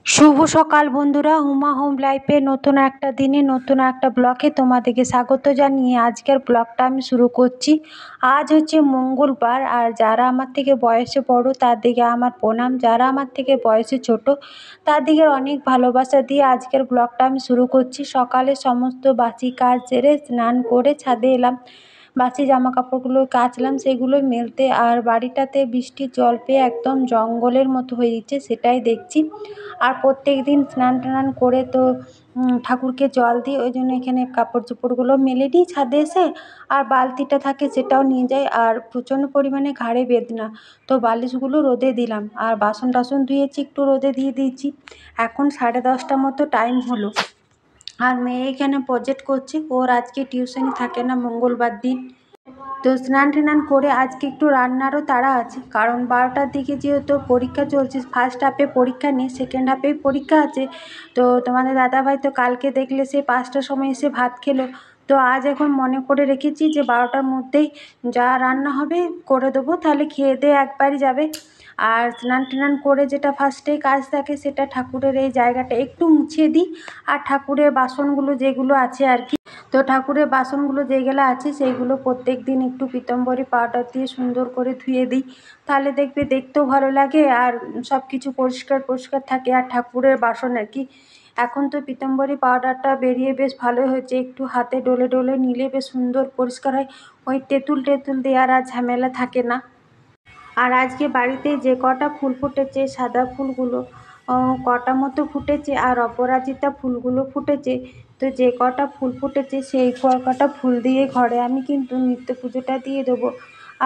শুভ সকাল বন্ধুরা, হুমা হোম লাইফে নতুন একটা দিনে নতুন একটা ব্লগে তোমাদেরকে স্বাগত জানিয়ে আজকের ব্লগটা আমি শুরু করছি। আজ হচ্ছে মঙ্গলবার, আর যারা আমার থেকে বয়সে বড় তাদেরকে আমার প্রণাম, যারা আমার থেকে বয়সে ছোট তাদেরকে অনেক ভালোবাসা দিয়ে আজকের ব্লগটা আমি শুরু করছি। সকালে সমস্ত বাসি কাজ সেরে স্নান করে ছাদে এলাম, বাসি জামা কাপড়গুলো কাচলাম, সেগুলো মেলতে। আর বাড়িটাতে বৃষ্টির জল পেয়ে একদম জঙ্গলের মতো হয়ে গেছে, সেটাই দেখছি। আর প্রত্যেক দিন স্নান টান করে তো ঠাকুরকে জল দিই, ওই জন্য এখানে কাপড় চোপড়গুলো মেলে দিই ছাদে এসে। আর বালতিটা থাকে সেটাও নিয়ে যাই। আর প্রচণ্ড পরিমাণে ঘাড়ে বেদনা, তো বালিশগুলো রোদে দিলাম। আর বাসন টাসন ধুয়েছি, একটু রোদে দিয়ে দিয়েছি। এখন 10:30 মতো টাইম হলো। আর মেয়ে এখানে প্রজেক্ট করছে, ওর আজকে টিউশনই থাকে না মঙ্গলবার দিন। তো স্নান টান করে আজকে একটু রান্নারও তাড়া আছে, কারণ 12টার দিকে যেহেতু পরীক্ষা চলছে, ফার্স্ট হাফে পরীক্ষা নেই, সেকেন্ড হাফেই পরীক্ষা আছে। তো তোমাদের দাদাভাই তো কালকে দেখলে সে 5টার সময় এসে ভাত খেলো। তো আজ এখন মনে করে রেখেছি যে 12টার মধ্যেই যা রান্না হবে করে দেবো, তাহলে খেয়ে দিয়ে একবারই যাবে। আর স্নান টান করে যেটা ফার্স্টেই কাজ থাকে সেটা ঠাকুরের এই জায়গাটা একটু মুছিয়ে দিই। আর ঠাকুরের বাসনগুলো যেগুলো আছে আর কি, তো ঠাকুরের বাসনগুলো যেগুলো আছে সেইগুলো প্রত্যেক দিন একটু পিতাম্বরী পাউডার দিয়ে সুন্দর করে ধুয়ে দিই, তাহলে দেখবে দেখতেও ভালো লাগে আর সব কিছু পরিষ্কার পরিষ্কার থাকে। আর ঠাকুরের বাসন আর কি, এখন তো পিতাম্বরী পাউডারটা বেরিয়ে বেশ ভালোই হয়েছে, একটু হাতে ডলে ডলে নিলে বেশ সুন্দর পরিষ্কার হয়। ওই তেঁতুল টেতুল দেওয়ার আর ঝামেলা থাকে না। আর আজকে বাড়িতে যে কটা ফুল ফুটেছে, সাদা ফুলগুলো কটা মতো ফুটেছে, আর অপরাজিতা ফুলগুলো ফুটেছে। তো যে কটা ফুল ফুটেছে সেই কটা ফুল দিয়ে ঘরে আমি কিন্তু নিত্য পুজোটা দিয়ে দেবো।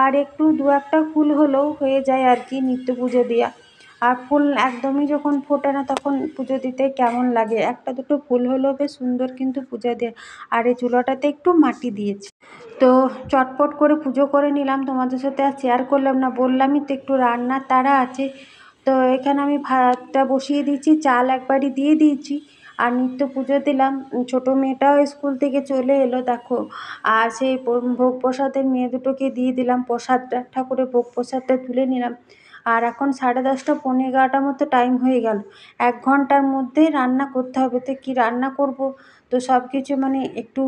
আর একটু দু একটা ফুল হলেও হয়ে যায় আর কি নিত্য পুজো দেওয়া। আর ফুল একদমই যখন ফোটে না তখন পুজো দিতে কেমন লাগে, একটা দুটো ফুল হলেও বেশ সুন্দর কিন্তু পুজো দেয়। আর এই চুলাটাতে একটু মাটি দিয়েছি। তো চটপট করে পুজো করে নিলাম, তোমাদের সাথে আর শেয়ার করলাম না, বললামই তো একটু রান্নার তাড়া আছে। তো এখানে আমি ভাতটা বসিয়ে দিয়েছি, চাল একবারই দিয়ে দিয়েছি। আর নিত্য পুজো দিলাম। ছোটো মেয়েটাও স্কুল থেকে চলে এলো দেখো। আর সেই ভোগ প্রসাদের মেয়ে দুটোকে দিয়ে দিলাম প্রসাদটা, ঠাকুরের ভোগ প্রসাদটা তুলে নিলাম। আর এখন 10:30 11:45 মতো টাইম হয়ে গেল। 1 ঘন্টার মধ্যে রান্না করতে হবে। তো কী রান্না করব, তো সব কিছু মানে একটু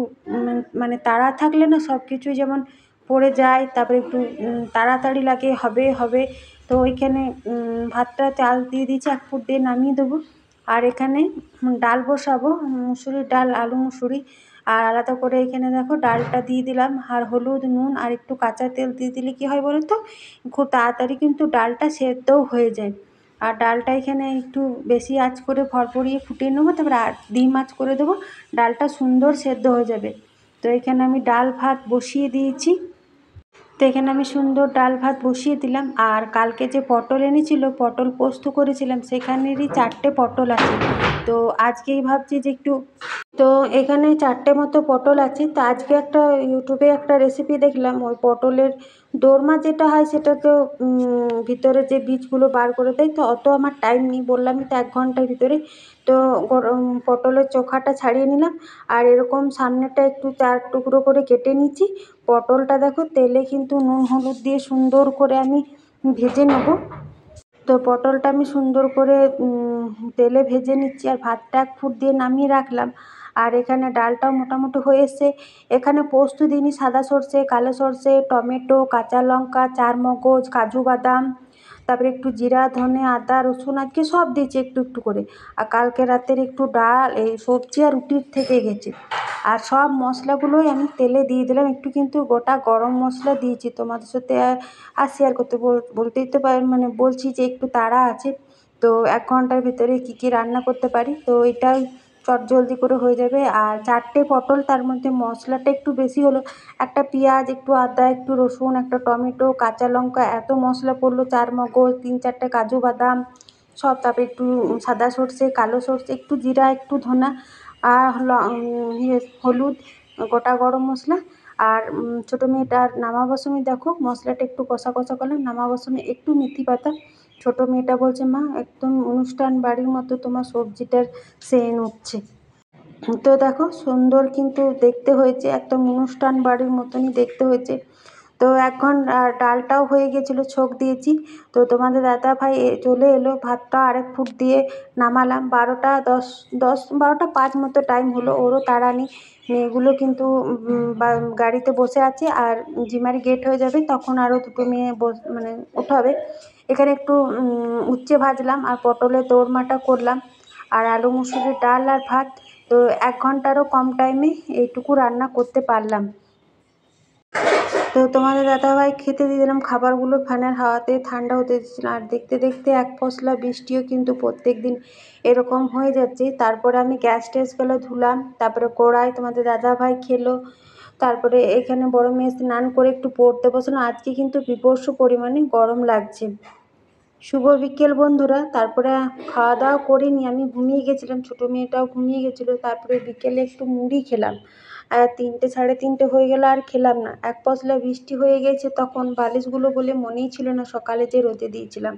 মানে তাড়া থাকলে না সব কিছুই যেমন পড়ে যায়, তারপরে একটু তাড়াতাড়ি লাগে, হবে হবে। তো ওইখানে ভাতটা চাল দিয়ে দিয়েছি, 1 ফুট দিয়ে নামিয়ে দেবো। আর এখানে ডাল বসাবো, মুসুরির ডাল, আলু মুসুরি। আর আলাদা করে এখানে দেখো ডালটা দিয়ে দিলাম। আর হলুদ নুন আর একটু কাঁচা তেল দিয়ে দিলে কী হয় বলো তো, খুব তাড়াতাড়ি কিন্তু ডালটা সেদ্ধও হয়ে যায়। আর ডালটা এখানে একটু বেশি আঁচ করে ভরভরিয়ে ফুটিয়ে নেবো, তারপরে আর ডিম আঁচ করে দেবো, ডালটা সুন্দর সেদ্ধ হয়ে যাবে। তো এখানে আমি ডাল ভাত বসিয়ে দিয়েছি। তো এখানে আমি সুন্দর ডাল ভাত বসিয়ে দিলাম। আর কালকে যে পটল এনেছিল, পটল পোস্ত করেছিলাম, সেখানেরই 4টে পটল আছে। তো আজকেই ভাবছি যে একটু, তো এখানে 4টে মতো পটল আছে। তো আজকে একটা ইউটিউবে একটা রেসিপি দেখলাম, ওই পটলের দোরমা যেটা হয় সেটা তো ভিতরে যে বীজগুলো বার করে দেয়। তো অত আমার টাইম নেই, বললামই তো 1 ঘন্টার ভিতরে। তো পটলের চোখাটা ছাড়িয়ে নিলাম। আর এরকম সামনেটা একটু 4 টুকরো করে কেটে নিচ্ছি। পটলটা দেখো তেলে কিন্তু নুন হলুদ দিয়ে সুন্দর করে আমি ভেজে নেব। তো পটলটা আমি সুন্দর করে তেলে ভেজে নিচ্ছি। আর ভাতটা 1 ফুট দিয়ে নামিয়ে রাখলাম। আর এখানে ডালটাও মোটামুটি হয়ে এসছে। এখানে পোস্ত দিইনি, সাদা সর্ষে, কালো সর্ষে, টমেটো, কাঁচা লঙ্কা, চারমগজ, কাজু বাদাম, তারপরে একটু জিরা, ধনে, আদা, রসুন আজকে সব দিয়েছি একটু একটু করে। আর কালকে রাতের একটু ডাল, এই সবজি আর রুটির থেকে গেছে। আর সব মশলাগুলোই আমি তেলে দিয়ে দিলাম, একটু কিন্তু গোটা গরম মশলা দিয়েছি। তোমাদের সাথে আর শেয়ার করতে বলতেই তো মানে বলছি যে একটু তাড়া আছে। তো 1 ঘন্টার ভিতরে কী কী রান্না করতে পারি, তো এটাই চটজলদি করে হয়ে যাবে। আর 4টে পটল, তার মধ্যে মশলাটা একটু বেশি হলো। একটা পেঁয়াজ, একটু আদা, একটু রসুন, একটা টমেটো, কাঁচা লঙ্কা, এত মশলা পড়লো, 4 মগজ, 3-4টে কাজু বাদাম সব, তারপরে একটু সাদা সর্ষে, কালো সর্ষে, একটু জিরা, একটু ধনা, আর হলুদ, গোটা গরম মশলা। আর ছোটো মেয়েটার নামাবার সময় দেখো মশলাটা একটু কষা কষা করলাম, নামাবার সময় একটু মেথি পাতা। ছোটো মেয়েটা বলছে মা একদম অনুষ্ঠান বাড়ির মতো তোমার সবজিটার সেন্ট উঠছে। তো দেখো সুন্দর কিন্তু দেখতে হয়েছে, একদম অনুষ্ঠান বাড়ির মতনই দেখতে হয়েছে। তো এখন ডালটাও হয়ে গেছিলো, ছোঁক দিয়েছি। তো তোমাদের দাদাভাই চলে এলো, ভাতটা আরেক ফুট দিয়ে নামালাম। 12:10 12:05 মতো টাইম হলো, ওরও তাড়া নেই। মেয়েগুলো কিন্তু গাড়িতে বসে আছে, আর জিমারি গেট হয়ে যাবে তখন আরও দুটো মেয়ে মানে উঠাবে। এখানে একটু উচ্ছে ভাজলাম আর পটলের দোরমাটা করলাম, আর আলু মুসুরির ডাল আর ভাত। তো 1 ঘন্টারও কম টাইমে এইটুকু রান্না করতে পারলাম। তো তোমাদের দাদাভাই খেতে দিয়ে দিলাম খাবারগুলো, ফ্যানের হাওয়াতে ঠান্ডা হতে দিচ্ছিলাম। আর দেখতে দেখতে এক পশলা বৃষ্টিও কিন্তু প্রত্যেক দিন এরকম হয়ে যাচ্ছে। তারপরে আমি গ্যাস ট্যাসগুলো ধুলাম, তারপরে কড়াই তোমাদের দাদাভাই খেলো। তারপরে এখানে বড় মেয়ে স্নান করে একটু পড়তে বসলো। আজকে কিন্তু বিভৎস পরিমাণে গরম লাগছে। শুভ বিকেল বন্ধুরা। তারপরে খাওয়া দাওয়া করিনি, আমি ঘুমিয়ে গেছিলাম, ছোটো মেয়েটাও ঘুমিয়ে গেছিলো। তারপরে বিকেলে একটু মুড়ি খেলাম, আর 3টে 3:30 হয়ে গেল আর খেলাম না। এক পশলা বৃষ্টি হয়ে গেছে, তখন বালিশগুলো বলে মনেই ছিল না সকালে যে রোদে দিয়েছিলাম।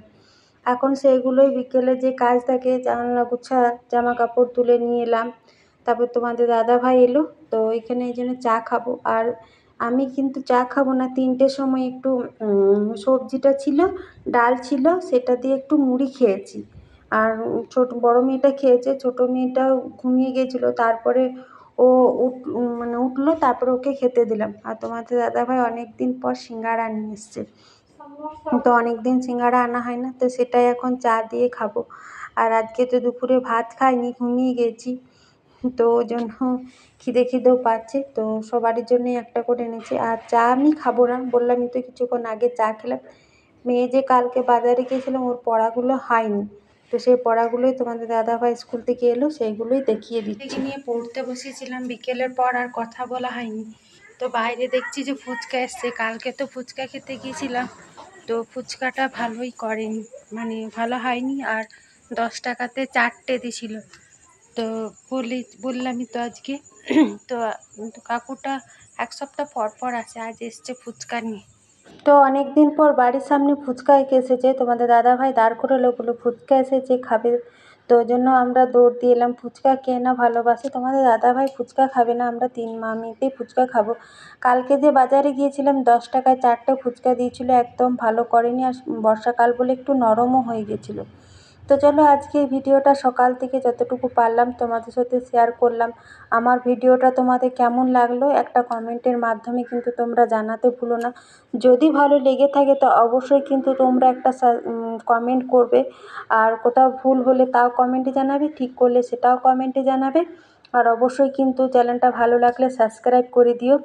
এখন সেইগুলোই বিকেলে যে কাজ থাকে, জানলা গুছা, জামা কাপড় তুলে নিয়ে এলাম। তারপর তোমাদের দাদাভাই এলো, তো এখানে এই জন্য চা খাবো। আর আমি কিন্তু চা খাবো না, 3টের সময় একটু সবজিটা ছিল, ডাল ছিল, সেটা দিয়ে একটু মুড়ি খেয়েছি। আর বড় মেয়েটা খেয়েছে, ছোটো মেয়েটাও ঘুমিয়ে গেছিলো। তারপরে ও উঠলো, তারপরে ওকে খেতে দিলাম। আর তোমাদের দাদাভাই অনেক দিন পর সিঙ্গারা নিয়ে এসছে, তো অনেক দিন সিঙ্গারা আনা হয় না, তো সেটাই এখন চা দিয়ে খাবো। আর আজকে তো দুপুরে ভাত খাইনি, ঘুমিয়ে গেছি, তো ওই জন্য খিদেও পাচ্ছে। তো সবারই জন্যই একটা করে এনেছি। আর চা আমি খাবো না, বললামই তো কিছুক্ষণ আগে চা খেলাম। মেয়ে যে কালকে বাজারে গিয়েছিলাম, ওর পড়াগুলো হয়নি, তো সেই পড়াগুলোই তোমাদের দাদাভাই স্কুল থেকে এলো, সেইগুলোই দেখিয়ে দিচ্ছি। নিয়ে পড়তে বসেছিলাম বিকেলের পর, আর কথা বলা হয়নি। তো বাইরে দেখছি যে ফুচকা এসছে, কালকে তো ফুচকা খেতে গিয়েছিলাম, তো ফুচকাটা ভালোই করেনি, মানে ভালো হয়নি। আর 10 টাকাতে 4টে দিছিল। তো বললামই তো আজকে তো কাকুটা 1 সপ্তাহ পর পর আসে, আজ এসছে ফুচকা নিয়ে। তো অনেক দিন পর বাড়ির সামনে ফুচকা এসেছে, তোমাদের দাদাভাই দাঁড় করে লোকগুলো ফুচকা এসেছে খাবে, তো ওই জন্য আমরা দৌড় দিয়ে এলাম। ফুচকা কে না ভালোবাসে, তোমাদের দাদাভাই ফুচকা খাবে না, আমরা 3 মামিতেই ফুচকা খাবো। কালকে যে বাজারে গিয়েছিলাম 10 টাকায় 4টে ফুচকা দিয়েছিল, একদম ভালো করেনি। আর বর্ষাকাল বলে একটু নরমও হয়ে গেছিলো। তো চলো, আজকে ভিডিওটা সকাল থেকে যতটুকু পারলাম তোমাদের সাথে শেয়ার করলাম। আমার ভিডিওটা তোমাদের কেমন লাগলো একটা কমেন্টের মাধ্যমে কিন্তু তোমরা জানাতে ভুলো না। যদি ভালো লেগে থাকে তো অবশ্যই কিন্তু তোমরা একটা কমেন্ট করবে। আর কোথাও ভুল হলে তাও কমেন্টে জানাবে, ঠিক করলে সেটাও কমেন্টে জানাবে। আর অবশ্যই কিন্তু চ্যানেলটা ভালো লাগলে সাবস্ক্রাইব করে দিও।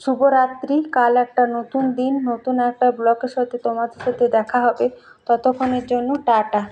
শুভরাত্রি। কাল একটা নতুন দিন, নতুন একটা ব্লগের সাথে তোমাদের সাথে দেখা হবে। ততক্ষণের জন্য টাটা।